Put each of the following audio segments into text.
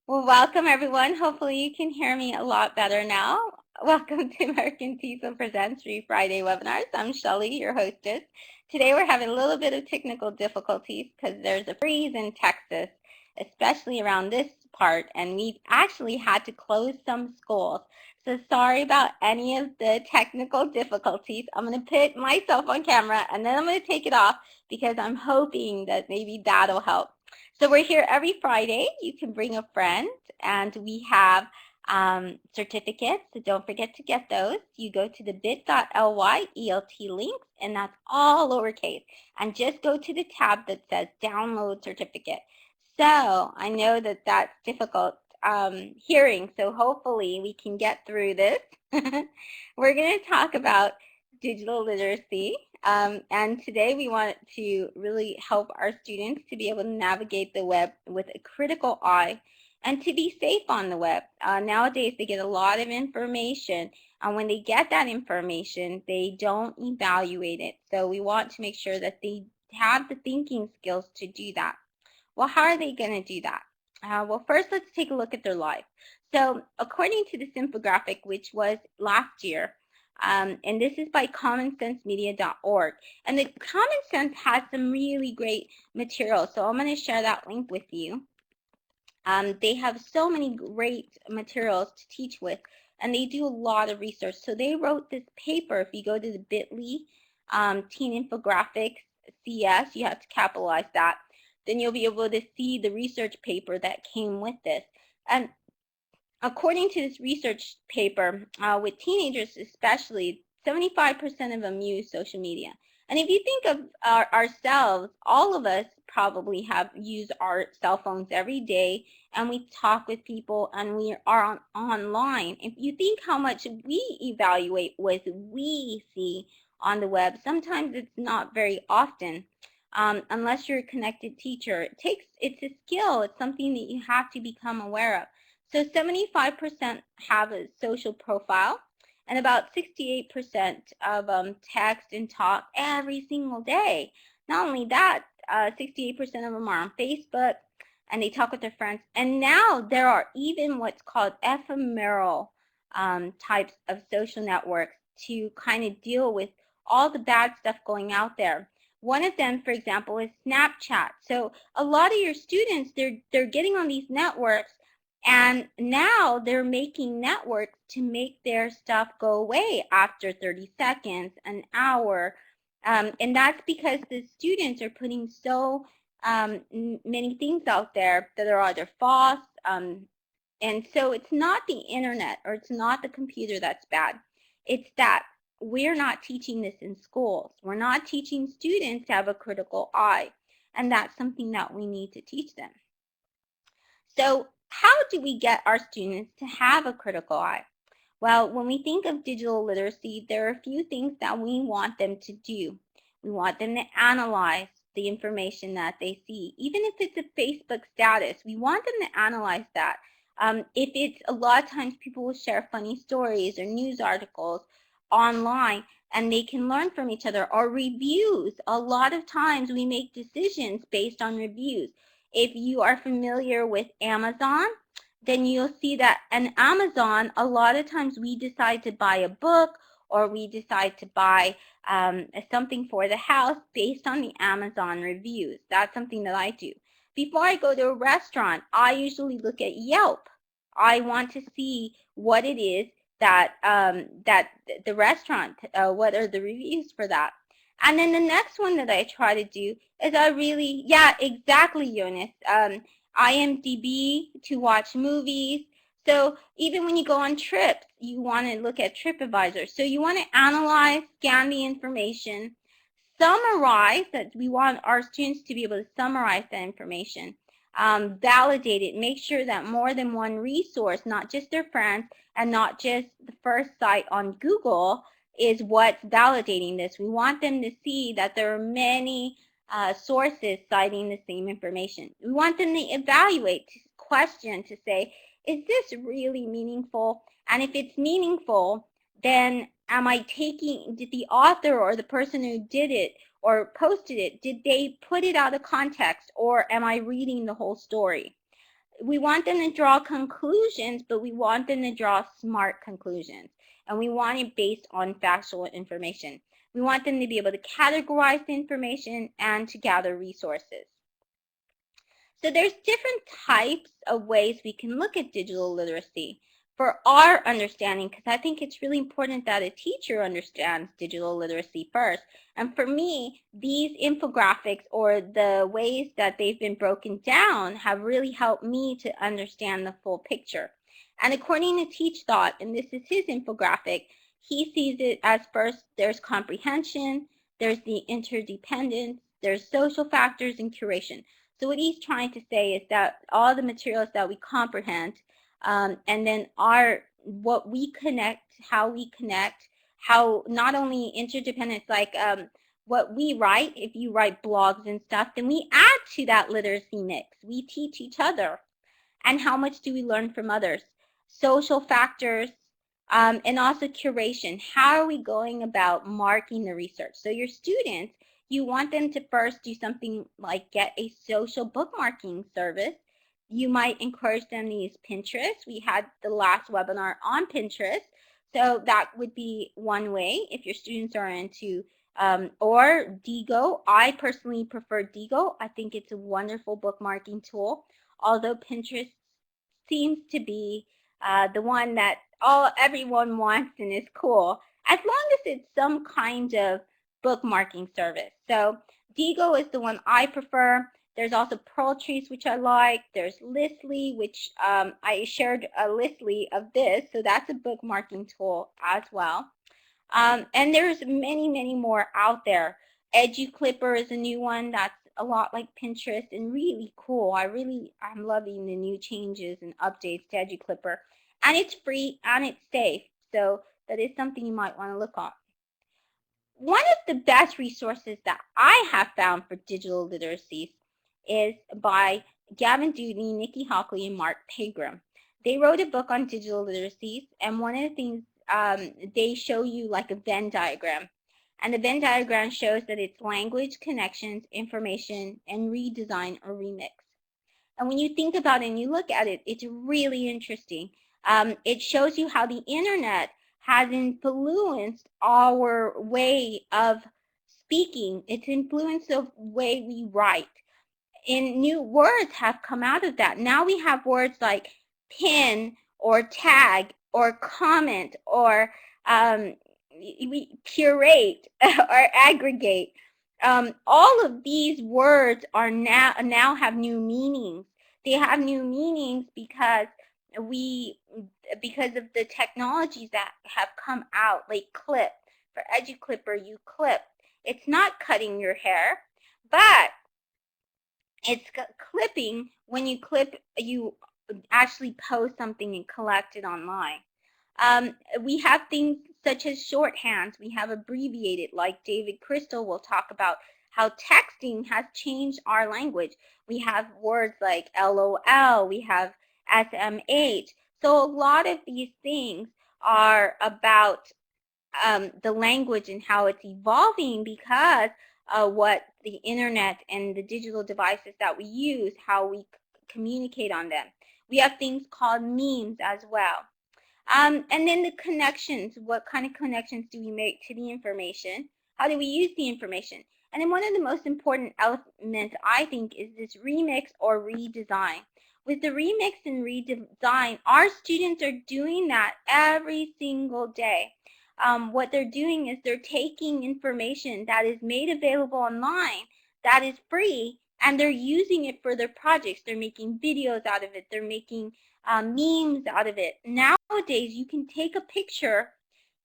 Well, welcome everyone. Hopefully you can hear me a lot better now. Welcome to American TESOL Presents Free Friday webinars. I'm Shelly, your hostess. Today we're having a little bit of technical difficulties because there's a freeze in Texas, especially around this part, and we've actually had to close some schools. So sorry about any of the technical difficulties. I'm going to put myself on camera and then I'm going to take it off because I'm hoping that maybe that'll help. So we're here every Friday. You can bring a friend, and we have certificates, so don't forget to get those. You go to the bit.ly ELT links, and that's all lowercase. And just go to the tab that says Download Certificate. So I know that that's difficult hearing, so hopefully we can get through this. We're going to talk about digital literacy. And today we want to really help our students to be able to navigate the web with a critical eye and to be safe on the web. Nowadays they get a lot of information, and when they get that information, they don't evaluate it. So we want to make sure that they have the thinking skills to do that. Well, how are they going to do that? Well, first let's take a look at their life. So according to this infographic, which was last year, and this is by commonsensemedia.org. And the Common Sense has some really great material, so I'm going to share that link with you. They have so many great materials to teach with, and they do a lot of research. So they wrote this paper. If you go to the bit.ly Teen Infographics CS, you have to capitalize that. Then you'll be able to see the research paper that came with this. And according to this research paper, with teenagers especially, 75% of them use social media. And if you think of ourselves, all of us probably have used our cell phones every day, and we talk with people, and we are online. If you think how much we evaluate what we see on the web, sometimes it's not very often. Unless you're a connected teacher, it's a skill. It's something that you have to become aware of. So 75% have a social profile, and about 68% of text and talk every single day. Not only that, 68% of them are on Facebook, and they talk with their friends. And now there are even what's called ephemeral types of social networks to kind of deal with all the bad stuff going out there. One of them, for example, is Snapchat. So a lot of your students, they're getting on these networks, and now they're making networks to make their stuff go away after 30 seconds, an hour. And that's because the students are putting so many things out there that are either false. And so it's not the internet or it's not the computer that's bad. It's that we're not teaching this in schools. We're not teaching students to have a critical eye. And that's something that we need to teach them. So how do we get our students to have a critical eye? Well, when we think of digital literacy, there are a few things that we want them to do. We want them to analyze the information that they see. Even if it's a Facebook status, we want them to analyze that. If it's a lot of times people will share funny stories or news articles online, and they can learn from each other, or reviews. A lot of times we make decisions based on reviews. If you are familiar with Amazon, then you'll see that on Amazon, a lot of times we decide to buy a book, or we decide to buy something for the house based on the Amazon reviews. That's something that I do. Before I go to a restaurant, I usually look at Yelp. I want to see what it is that that the restaurant, what are the reviews for that. And then the next one that I try to do is yeah, exactly, Jonas. IMDb to watch movies. So even when you go on trips, you want to look at TripAdvisor. So you want to analyze, scan the information, summarize. That we want our students to be able to summarize that information, validate it, make sure that more than one resource, not just their friends and not just the first site on Google, is what's validating this. We want them to see that there are many sources citing the same information. We want them to evaluate, to question, to say, is this really meaningful? And if it's meaningful, then did the author or the person who did it or posted it, did they put it out of context, or am I reading the whole story? we want them to draw conclusions, but we want them to draw smart conclusions. And we want it based on factual information. We want them to be able to categorize the information and to gather resources. So there's different types of ways we can look at digital literacy for our understanding, because I think it's really important that a teacher understands digital literacy first. And for me, these infographics, or the ways that they've been broken down, have really helped me to understand the full picture. And according to Teach Thought, and this is his infographic, he sees it as first there's comprehension, there's the interdependence, there's social factors, and curation. So what he's trying to say is that all the materials that we comprehend, and then what we connect, how not only interdependence, like what we write, if you write blogs and stuff, then we add to that literacy mix. We teach each other. And how much do we learn from others? Social factors, and also curation. How are we going about marking the research? So your students, you want them to first do something like get a social bookmarking service. You might encourage them to use Pinterest. We had the last webinar on Pinterest. So that would be one way if your students are into, or Diigo. I personally prefer Diigo. I think it's a wonderful bookmarking tool, although Pinterest seems to be the one that everyone wants and is cool, as long as it's some kind of bookmarking service. So Diigo is the one I prefer. There's also Pearl Trees, which I like. There's Listly, which I shared a Listly of this, so that's a bookmarking tool as well. And there's many, many more out there. EduClipper is a new one that's a lot like Pinterest and really cool. I'm loving the new changes and updates to EduClipper. And it's free and it's safe. So that is something you might want to look on. One of the best resources that I have found for digital literacy is by Gavin Dudney, Nikki Hockley, and Mark Pegram. They wrote a book on digital literacy, and one of the things they show you like a Venn diagram. And the Venn diagram shows that it's language, connections, information, and redesign or remix. And when you think about it and you look at it, it's really interesting. It shows you how the internet has influenced our way of speaking. It's influenced the way we write. And new words have come out of that. Now we have words like pin or tag or comment or we curate or aggregate. All of these words are now have new meanings. They have new meanings because of the technologies that have come out, like clip. For EduClipper, you clip. It's not cutting your hair, but it's clipping. When you clip, you actually post something and collect it online. We have things such as shorthands. We have abbreviated, like David Crystal will talk about how texting has changed our language. We have words like LOL, we have SMH. So a lot of these things are about the language and how it's evolving because what the internet and the digital devices that we use, how we communicate on them. We have things called memes as well. And then the connections. What kind of connections do we make to the information? How do we use the information? And then one of the most important elements, I think, is this remix or redesign. With the remix and redesign, our students are doing that every single day. What they're doing is they're taking information that is made available online, that is free, and they're using it for their projects. They're making videos out of it. They're making memes out of it. Nowadays, you can take a picture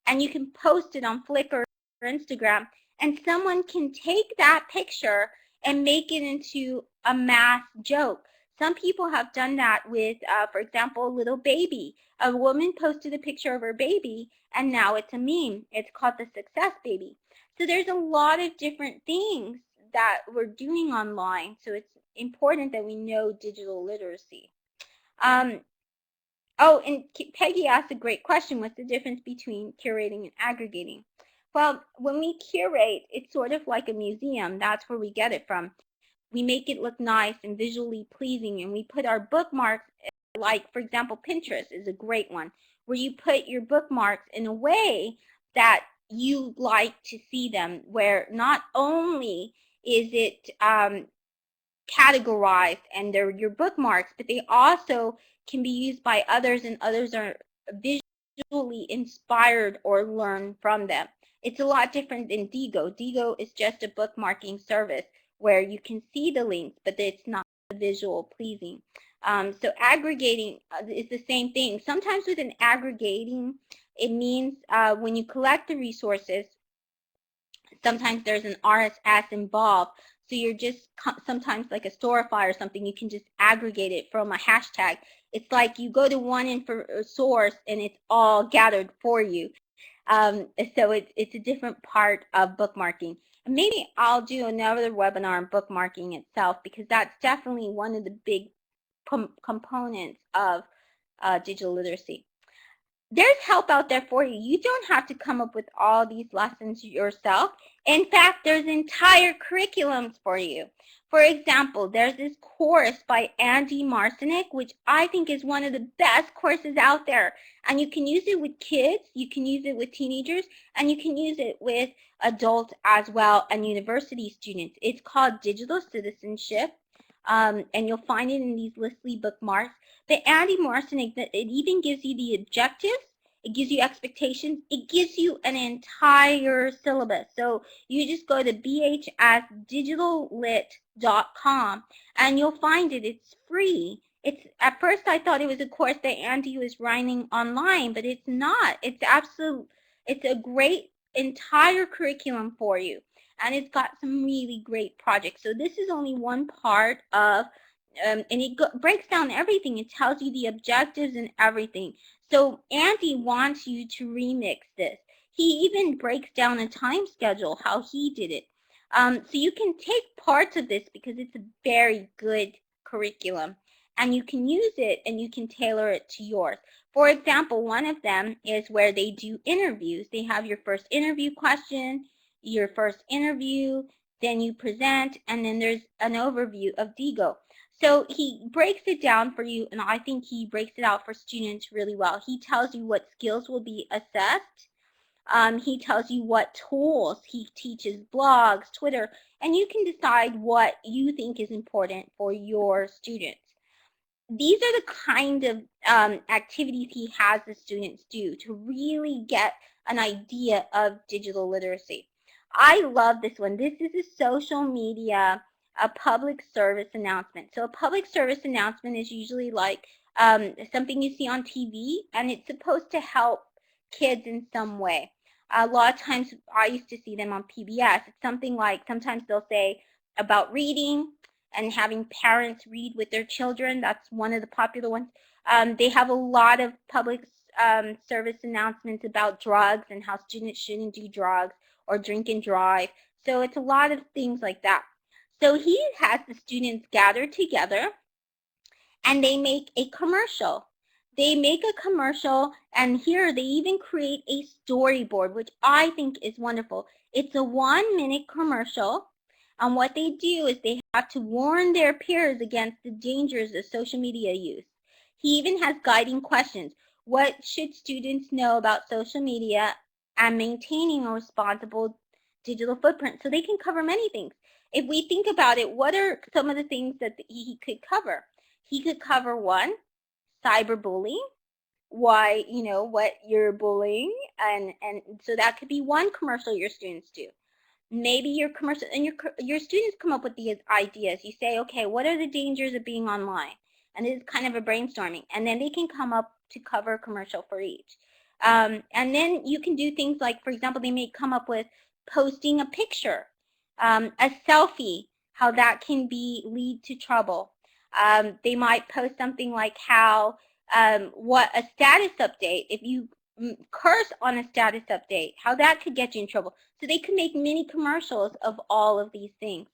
and you can post it on Flickr or Instagram, and someone can take that picture and make it into a mass joke. Some people have done that with, for example, a little baby. A woman posted a picture of her baby, and now it's a meme. It's called the success baby. So there's a lot of different things that we're doing online, so it's important that we know digital literacy. Oh, and Peggy asked a great question. What's the difference between curating and aggregating? Well, when we curate, it's sort of like a museum. That's where we get it from. we make it look nice and visually pleasing, and we put our bookmarks, like for example Pinterest is a great one, where you put your bookmarks in a way that you like to see them, where not only is it categorized and they're your bookmarks, but they also can be used by others, and others are visually inspired or learn from them. It's a lot different than Diigo. Diigo is just a bookmarking service where you can see the links, but it's not visual pleasing. So aggregating is the same thing. Sometimes with an aggregating, it means when you collect the resources, sometimes there's an RSS involved. So you're just sometimes like a Storify or something, you can just aggregate it from a hashtag. It's like you go to one source and it's all gathered for you. So it's a different part of bookmarking. And maybe I'll do another webinar on bookmarking itself, because that's definitely one of the big components of digital literacy. There's help out there for you. You don't have to come up with all these lessons yourself. In fact, there's entire curriculums for you. For example, there's this course by Andy Marcinek, which I think is one of the best courses out there. And you can use it with kids, you can use it with teenagers, and you can use it with adults as well, and university students. It's called Digital Citizenship, and you'll find it in these Listly bookmarks. But Andy Marcinek, it even gives you the objectives, it gives you expectations, it gives you an entire syllabus. So you just go to bhsdigitallit.com and you'll find it. It's free. It's, at first I thought it was a course that Andy was running online, but it's not. It's a great entire curriculum for you, and it's got some really great projects. So this is only one part of and it breaks down everything. It tells you the objectives and everything. So Andy wants you to remix this. He even breaks down a time schedule, how he did it. So you can take parts of this because it's a very good curriculum, and you can use it and you can tailor it to yours. For example, one of them is where they do interviews. They have your first interview question, your first interview, then you present, and then there's an overview of Diigo. So he breaks it down for you, and I think he breaks it out for students really well. He tells you what skills will be assessed. He tells you what tools. He teaches blogs, Twitter, and you can decide what you think is important for your students. These are the kind of activities he has the students do to really get an idea of digital literacy. I love this one. This is a social media, a public service announcement. So a public service announcement is usually like something you see on TV, and it's supposed to help kids in some way. A lot of times I used to see them on PBS. It's something like, sometimes they'll say about reading and having parents read with their children. That's one of the popular ones. They have a lot of public service announcements about drugs and how students shouldn't do drugs or drink and drive. So it's a lot of things like that. So he has the students gather together and they make a commercial. They make a commercial, and here they even create a storyboard, which I think is wonderful. It's a 1-minute commercial, and what they do is they have to warn their peers against the dangers of social media use. He even has guiding questions. What should students know about social media and maintaining a responsible digital footprint? So they can cover many things. If we think about it, what are some of the things that he could cover? He could cover, one, cyberbullying, why, what you're bullying, and so that could be one commercial your students do. Maybe your commercial, and your students come up with these ideas. You say, okay, what are the dangers of being online? And this is kind of a brainstorming, and then they can come up to cover a commercial for each. And then you can do things like, for example, they may come up with posting a picture, a selfie, how that can lead to trouble. They might post something like how, what a status update, if you curse on a status update, how that could get you in trouble. So they could make mini commercials of all of these things.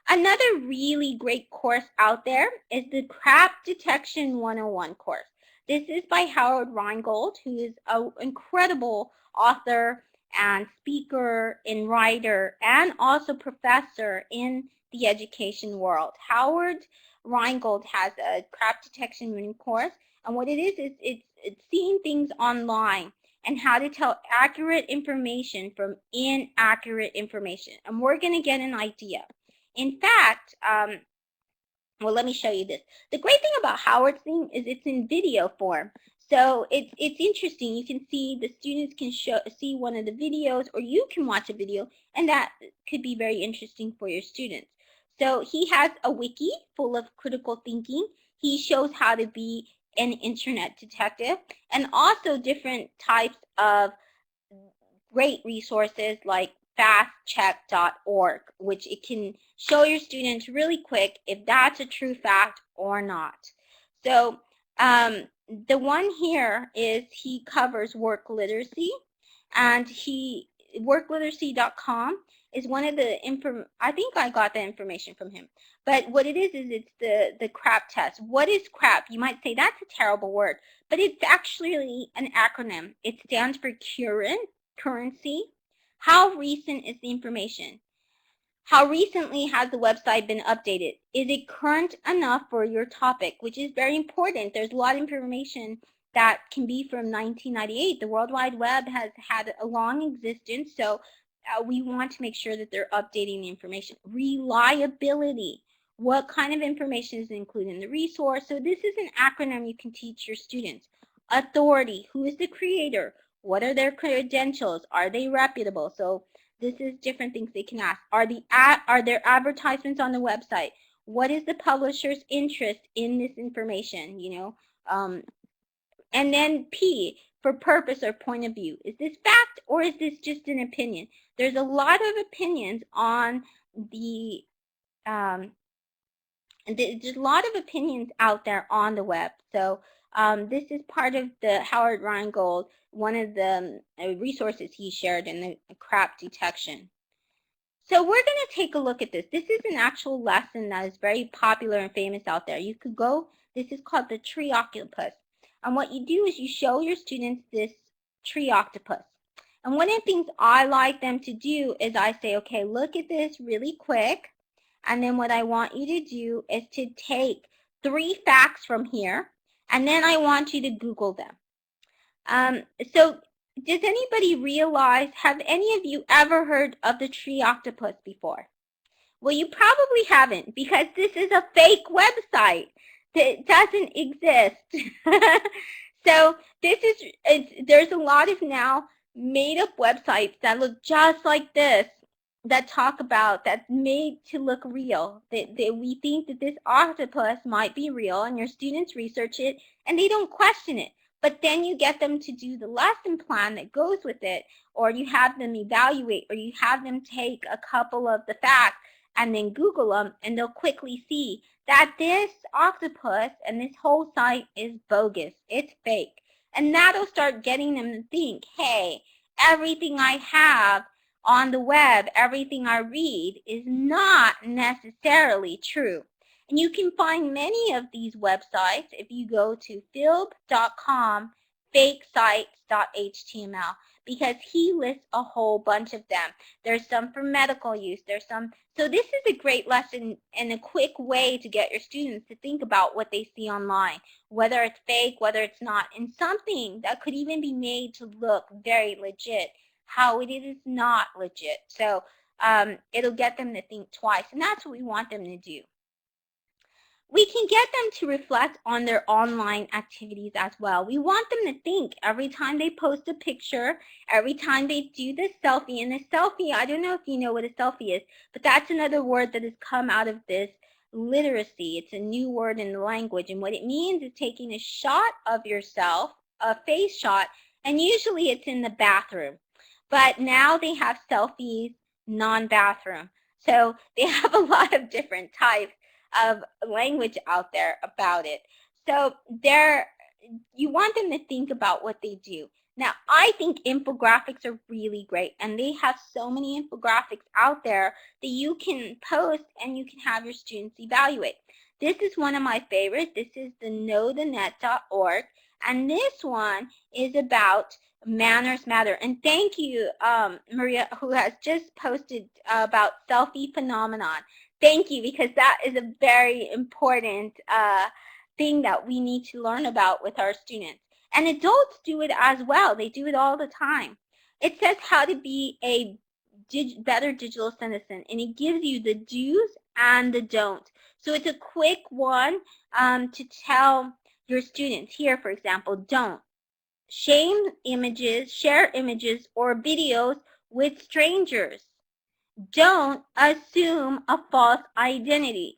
Another really great course out there is the Crap Detection 101 course. This is by Howard Rheingold, who is an incredible author and speaker and writer, and also professor in the education world. Howard Rheingold has a crap detection learning course, and what it is it's seeing things online and how to tell accurate information from inaccurate information. And we're going to get an idea. In fact, well, let me show you this. The great thing about Howard's thing is it's in video form. So it's interesting. You can see the students can see one of the videos, or you can watch a video, and that could be very interesting for your students. So he has a wiki full of critical thinking. He shows how to be an internet detective, and also different types of great resources like fastcheck.org, which it can show your students really quick if that's a true fact or not. So the one here is he covers work literacy, and workliteracy.com is one of the I think I got the information from him. But what it is it's the CRAP test. What is CRAP? You might say that's a terrible word, but it's actually an acronym. It stands for currency. How recent is the information? How recently has the website been updated? Is it current enough for your topic? Which is very important. There's a lot of information that can be from 1998. The World Wide Web has had a long existence, so we want to make sure that they're updating the information. Reliability. What kind of information is included in the resource? So this is an acronym you can teach your students. Authority. Who is the creator? What are their credentials? Are they reputable? So this is different things they can ask. Are there advertisements on the website? What is the publisher's interest in this information? And then P, for purpose or point of view. Is this fact or is this just an opinion? There's a lot of opinions on the there's a lot of opinions out there on the web. So this is part of the Howard Rheingold, one of the resources he shared in the crap detection. So we're going to take a look at this. This is an actual lesson that is very popular and famous out there. You could go, this is called the tree octopus. And what you do is you show your students this tree octopus. And one of the things I like them to do is I say, okay, look at this really quick. And then what I want you to do is to take 3 facts from here, and then I want you to Google them. So does anybody realize, have any of you ever heard of the tree octopus before? Well, you probably haven't, because this is a fake website that doesn't exist. So there's a lot of now made-up websites that look just like this, that talk about, that's made to look real, that we think that this octopus might be real, and your students research it and they don't question it. But then you get them to do the lesson plan that goes with it, or you have them evaluate, or you have them take a couple of the facts and then Google them, and they'll quickly see that this octopus and this whole site is bogus. It's fake. And that'll start getting them to think, hey, everything I have on the web, everything I read is not necessarily true. And you can find many of these websites if you go to philb.com fakesites.html, because he lists a whole bunch of them. There's some for medical use. There's some. So this is a great lesson and a quick way to get your students to think about what they see online, whether it's fake, whether it's not, and something that could even be made to look very legit, how it is not legit. So it'll get them to think twice, and that's what we want them to do. We can get them to reflect on their online activities as well. We want them to think every time they post a picture, every time they do the selfie. And the selfie, I don't know if you know what a selfie is, but that's another word that has come out of this literacy. It's a new word in the language. And what it means is taking a shot of yourself, a face shot, and usually it's in the bathroom. But now they have selfies non-bathroom. So they have a lot of different types of language out there about it. So you want them to think about what they do. Now, I think infographics are really great, and they have so many infographics out there that you can post and you can have your students evaluate. This is one of my favorites. This is the knowthenet.org, and this one is about manners matter. And thank you, Maria, who has just posted about selfie phenomenon. Thank you, because that is a very important thing that we need to learn about with our students. And adults do it as well. They do it all the time. It says how to be a better digital citizen, and it gives you the do's and the don'ts. So it's a quick one to tell your students. Here, for example, don't share images or videos with strangers. Don't assume a false identity.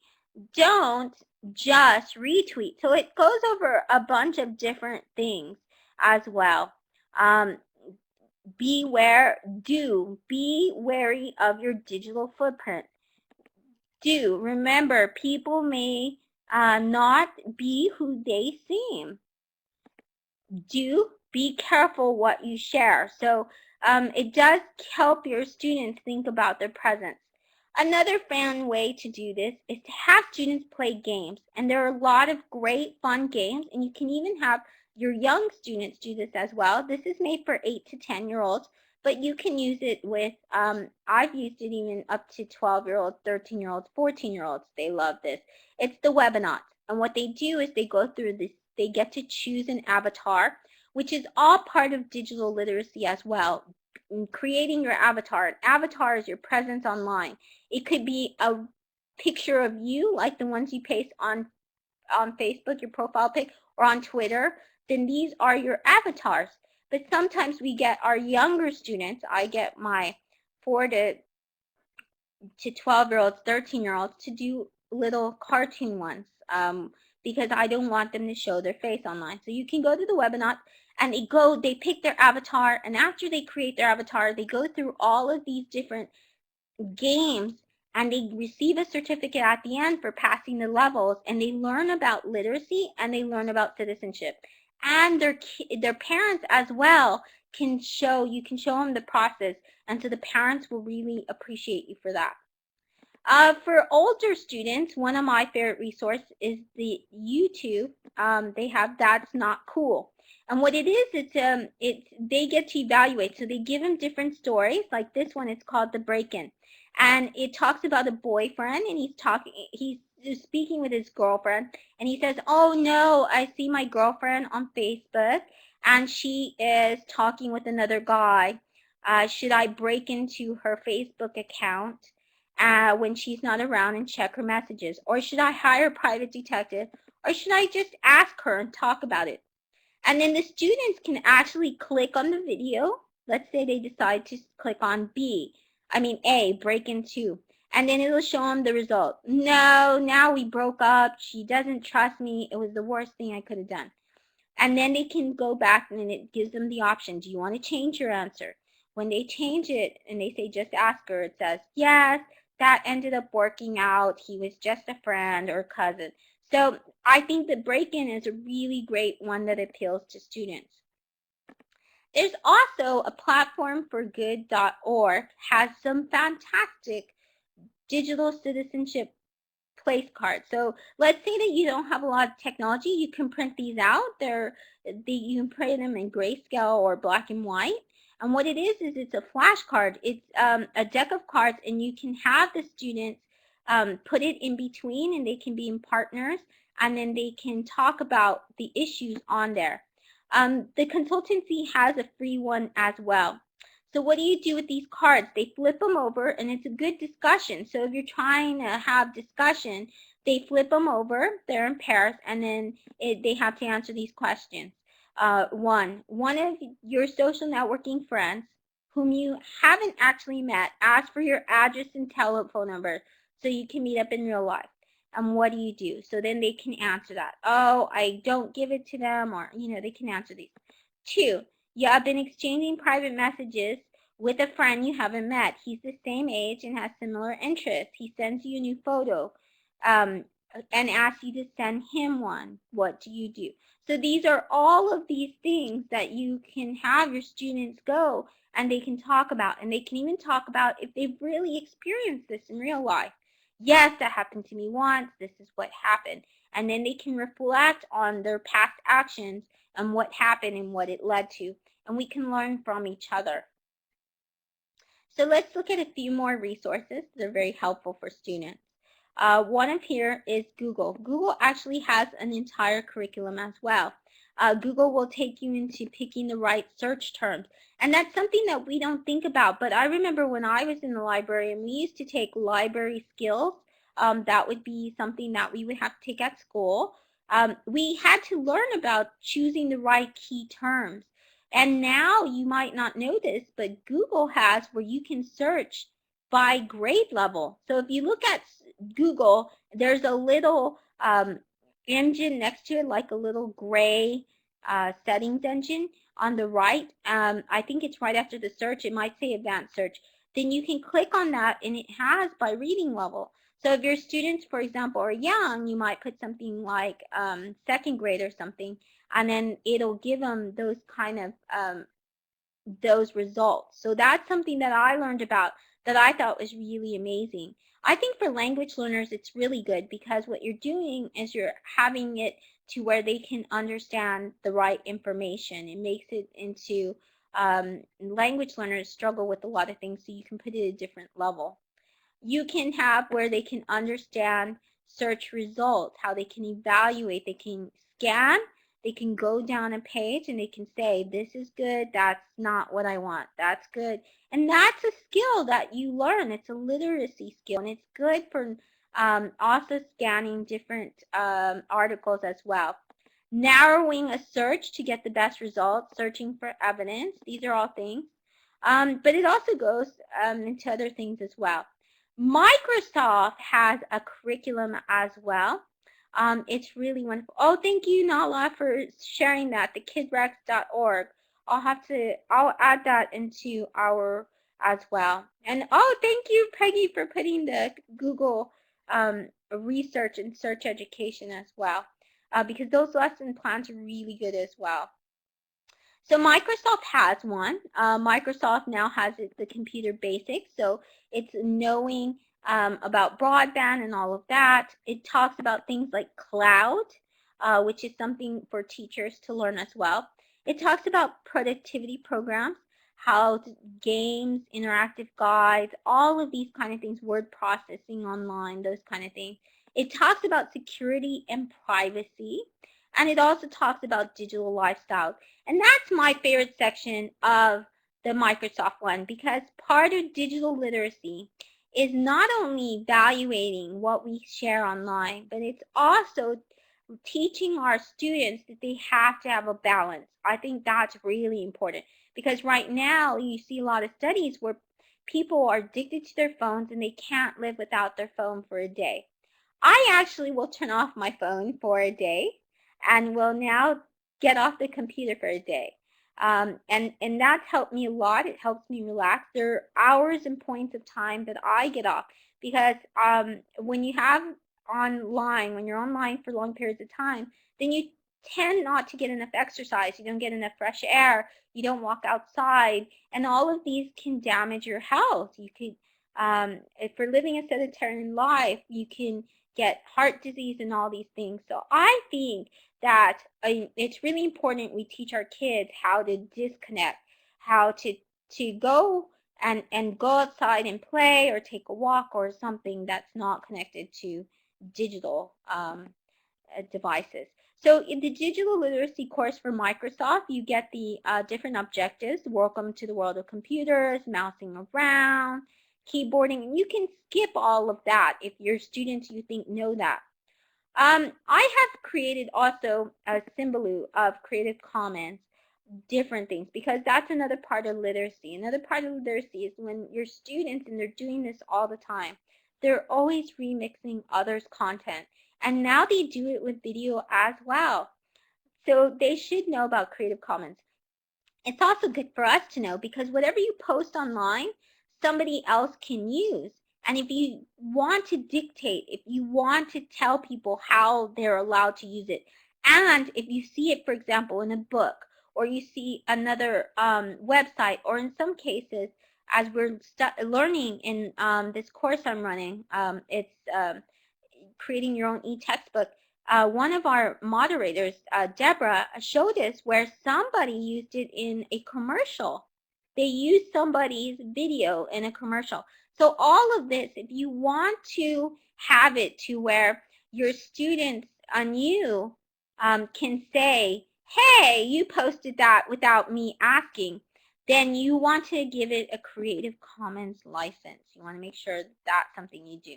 Don't just retweet. So it goes over a bunch of different things as well. Be wary of your digital footprint. Remember, people may not be who they seem. Be careful what you share. So it does help your students think about their presence. Another fun way to do this is to have students play games. And there are a lot of great fun games, and you can even have your young students do this as well. This is made for 8 to 10-year-olds, but you can use it with, I've used it even up to 12-year-olds, 13-year-olds, 14-year-olds. They love this. It's the webinars. And what they do is they go through this, they get to choose an avatar, which is all part of digital literacy as well. In creating your avatar. An avatar is your presence online. It could be a picture of you, like the ones you paste on Facebook, your profile pic, or on Twitter. Then these are your avatars. But sometimes we get our younger students, I get my 4 to 12-year-olds, 13-year-olds to do little cartoon ones because I don't want them to show their face online. So you can go to the webinar and they pick their avatar, and after they create their avatar, they go through all of these different games, and they receive a certificate at the end for passing the levels, and they learn about literacy and they learn about citizenship. And their parents as well you can show them the process, and so the parents will really appreciate you for that. For older students, one of my favorite resources is the YouTube. They have That's Not Cool. And what it is, they get to evaluate. So they give them different stories. Like this one, it's called the Breakin. And it talks about a boyfriend, and he's speaking with his girlfriend, and he says, oh no, I see my girlfriend on Facebook, and she is talking with another guy. Should I break into her Facebook account when she's not around and check her messages? Or should I hire a private detective? Or should I just ask her and talk about it? And then the students can actually click on the video. Let's say they decide to click on A, break into. And then it'll show them the result. No, now we broke up. She doesn't trust me. It was the worst thing I could have done. And then they can go back, and it gives them the option. Do you want to change your answer? When they change it and they say just ask her, it says, yes, that ended up working out. He was just a friend or cousin. So I think the Breakin is a really great one that appeals to students. There's also a platformforgood.org has some fantastic digital citizenship place cards. So let's say that you don't have a lot of technology. You can print these out. You can print them in grayscale or black and white. And what it is it's a flashcard. It's a deck of cards, and you can have the students put it in between, and they can be in partners, and then they can talk about the issues on there. The consultancy has a free one as well. So what do you do with these cards? They flip them over, and it's a good discussion. So if you're trying to have discussion, they flip them over. They're in pairs, and then they have to answer these questions. One of your social networking friends whom you haven't actually met, ask for your address and telephone number so you can meet up in real life. And what do you do? So then they can answer that. Oh, I don't give it to them, or, they can answer these. 2, you have been exchanging private messages with a friend you haven't met. He's the same age and has similar interests. He sends you a new photo and asks you to send him one. What do you do? So these are all of these things that you can have your students go and they can talk about. And they can even talk about if they've really experienced this in real life. Yes, that happened to me once. This is what happened. And then they can reflect on their past actions and what happened and what it led to. And we can learn from each other. So let's look at a few more resources that are very helpful for students. One of here is Google. Google actually has an entire curriculum as well. Google will take you into picking the right search terms. And that's something that we don't think about. But I remember when I was in the library and we used to take library skills, that would be something that we would have to take at school. We had to learn about choosing the right key terms. And now you might not know this, but Google has where you can search by grade level. So if you look at Google, there's a little engine next to it, like a little gray settings engine on the right. I think it's right after the search. It might say advanced search. Then you can click on that, and it has by reading level. So if your students, for example, are young, you might put something like second grade or something, and then it'll give them those kind of those results. So that's something that I learned about that I thought was really amazing. I think for language learners it's really good because what you're doing is you're having it to where they can understand the right information. It makes it into language learners struggle with a lot of things, so you can put it at a different level. You can have where they can understand search results, how they can evaluate, they can scan, they can go down a page and they can say, this is good, that's not what I want, that's good. And that's a skill that you learn. It's a literacy skill, and it's good for also scanning different articles as well. Narrowing a search to get the best results, searching for evidence, these are all things. But it also goes into other things as well. Microsoft has a curriculum as well. It's really wonderful. Oh, thank you, Nala, for sharing that, the kidrex.org. I'll add that into our as well. And oh, thank you, Peggy, for putting the Google research and search education as well, because those lesson plans are really good as well. So Microsoft has one. Microsoft now has the computer basics, so it's knowing about broadband and all of that. It talks about things like cloud, which is something for teachers to learn as well. It talks about productivity programs, how games, interactive guides, all of these kind of things, word processing online, those kind of things. It talks about security and privacy, and it also talks about digital lifestyle. And that's my favorite section of the Microsoft one, because part of digital literacy is not only evaluating what we share online, but it's also teaching our students that they have to have a balance. I think that's really important, because right now you see a lot of studies where people are addicted to their phones and they can't live without their phone for a day. I actually will turn off my phone for a day and will now get off the computer for a day. And that's helped me a lot. It helps me relax. There are hours and points of time that I get off, because when you have online, when you're online for long periods of time, then you tend not to get enough exercise. You don't get enough fresh air. You don't walk outside, and all of these can damage your health. You could, if you're living a sedentary life, you can get heart disease and all these things. So I think that it's really important we teach our kids how to disconnect, how to go and go outside and play or take a walk or something that's not connected to digital devices. So in the digital literacy course for Microsoft, you get the different objectives. Welcome to the world of computers, mousing around, keyboarding, and you can skip all of that if your students you think know that. I have created also a symbol of Creative Commons, different things, because that's another part of literacy. Another part of literacy is when your students, and they're doing this all the time, they're always remixing others' content. And now they do it with video as well. So they should know about Creative Commons. It's also good for us to know, because whatever you post online, somebody else can use. And if you want to dictate, if you want to tell people how they're allowed to use it, and if you see it, for example, in a book, or you see another website, or in some cases, as we're learning in this course I'm running, it's creating your own e-textbook. One of our moderators, Deborah, showed us where somebody used it in a commercial. They used somebody's video in a commercial. So all of this, if you want to have it to where your students on you can say, hey, you posted that without me asking, then you want to give it a Creative Commons license. You want to make sure that's something you do.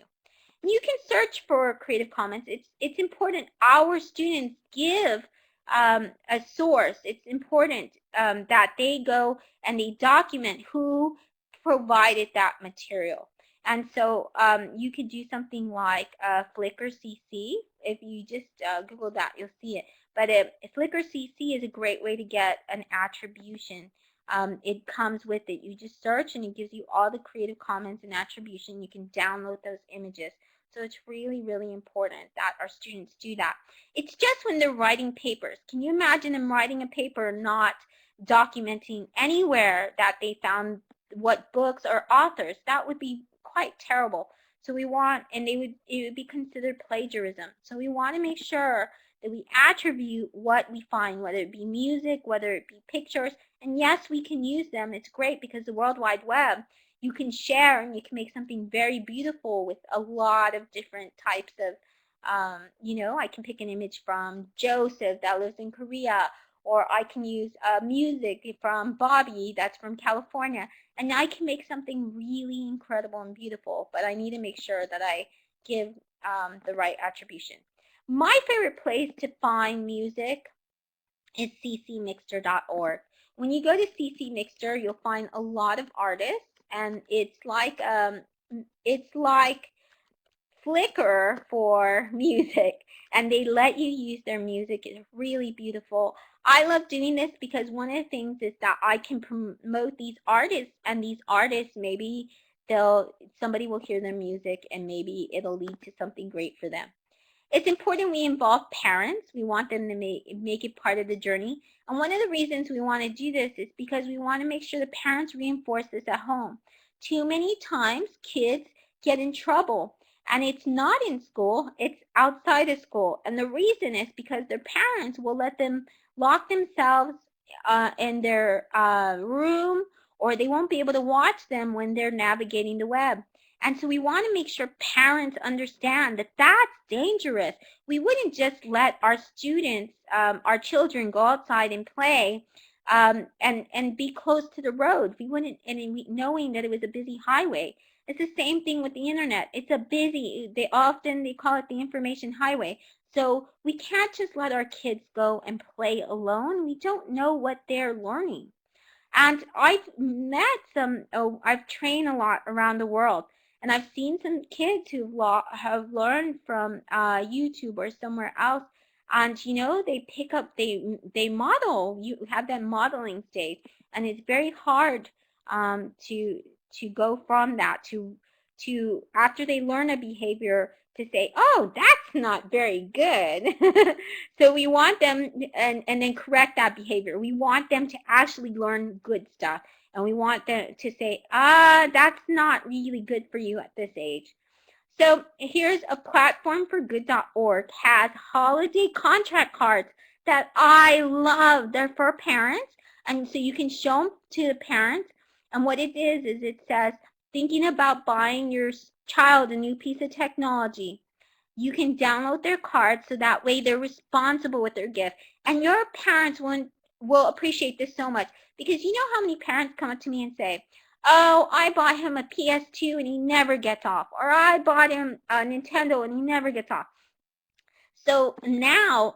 And you can search for Creative Commons. It's important our students give a source. It's important that they go and they document who provided that material. And so you could do something like Flickr CC. If you just Google that, you'll see it. But Flickr CC is a great way to get an attribution. It comes with it. You just search and it gives you all the Creative Commons and attribution. You can download those images. So it's really, really important that our students do that. It's just when they're writing papers. Can you imagine them writing a paper not documenting anywhere that they found what books or authors? That would be quite terrible. So we want, and it would be considered plagiarism. So we want to make sure that we attribute what we find, whether it be music, whether it be pictures. And yes, we can use them. It's great because the World Wide Web, you can share and you can make something very beautiful with a lot of different types of, I can pick an image from Joseph that lives in Korea, or I can use music from Bobby that's from California, and I can make something really incredible and beautiful, but I need to make sure that I give the right attribution. My favorite place to find music is ccmixter.org. When you go to ccmixter, you'll find a lot of artists, and it's like Flickr for music, and they let you use their music. It's really beautiful. I love doing this because one of the things is that I can promote these artists, and these artists, maybe somebody will hear their music and maybe it'll lead to something great for them. It's important we involve parents. We want them to make it part of the journey. And one of the reasons we want to do this is because we want to make sure the parents reinforce this at home. Too many times kids get in trouble, and it's not in school, it's outside of school. And the reason is because their parents will let them lock themselves in their room, or they won't be able to watch them when they're navigating the web. And so we want to make sure parents understand that that's dangerous. We wouldn't just let our students, our children go outside and play and be close to the road. We wouldn't, and knowing that it was a busy highway. It's the same thing with the internet. It's a busy, they call it the information highway. So we can't just let our kids go and play alone. We don't know what they're learning. And I've met I've trained a lot around the world, and I've seen some kids who have learned from YouTube or somewhere else, and they pick up, they model. You have that modeling stage, and it's very hard to go from that to after they learn a behavior to say, oh, that's not very good. So we want them, and then correct that behavior. We want them to actually learn good stuff, and we want them to say, that's not really good for you at this age. So here's a platform for good.org has holiday contract cards that I love. They're for parents, and so you can show them to the parents. And what it is it says, thinking about buying your child a new piece of technology. You can download their card so that way they're responsible with their gift. And your parents will appreciate this so much, because you know how many parents come up to me and say, oh, I bought him a PS2 and he never gets off, or I bought him a Nintendo and he never gets off. So now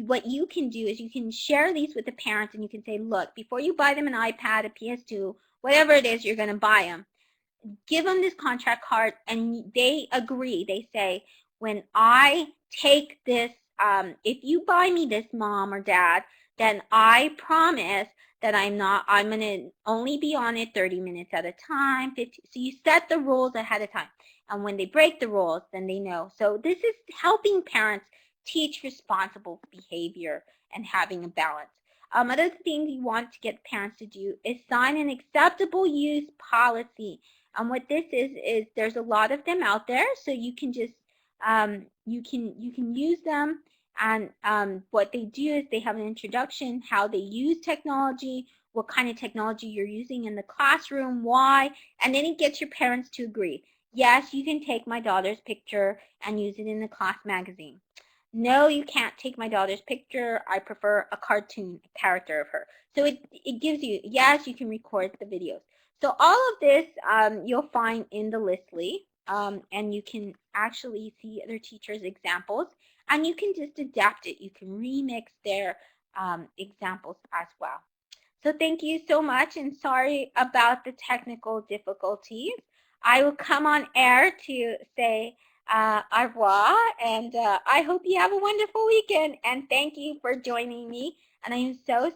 what you can do is you can share these with the parents, and you can say, look, before you buy them an iPad, a PS2, whatever it is you're going to buy them, give them this contract card, and they agree. They say, when I take this, if you buy me this, mom or dad, then I promise that I'm going to only be on it 30 minutes at a time, 50. So you set the rules ahead of time. And when they break the rules, then they know. So this is helping parents teach responsible behavior and having a balance. Other things you want to get parents to do is sign an acceptable use policy. And what this is there's a lot of them out there, so you can just you can use them. And what they do is they have an introduction, how they use technology, what kind of technology you're using in the classroom, why, and then it gets your parents to agree. Yes, you can take my daughter's picture and use it in the class magazine. No, you can't take my daughter's picture. I prefer a cartoon character of her. So it gives you, yes, you can record the videos. So all of this you'll find in the Listly, and you can actually see other teachers' examples, and you can just adapt it. You can remix their examples as well. So thank you so much, and sorry about the technical difficulties. I will come on air to say au revoir, and I hope you have a wonderful weekend, and thank you for joining me, and I am so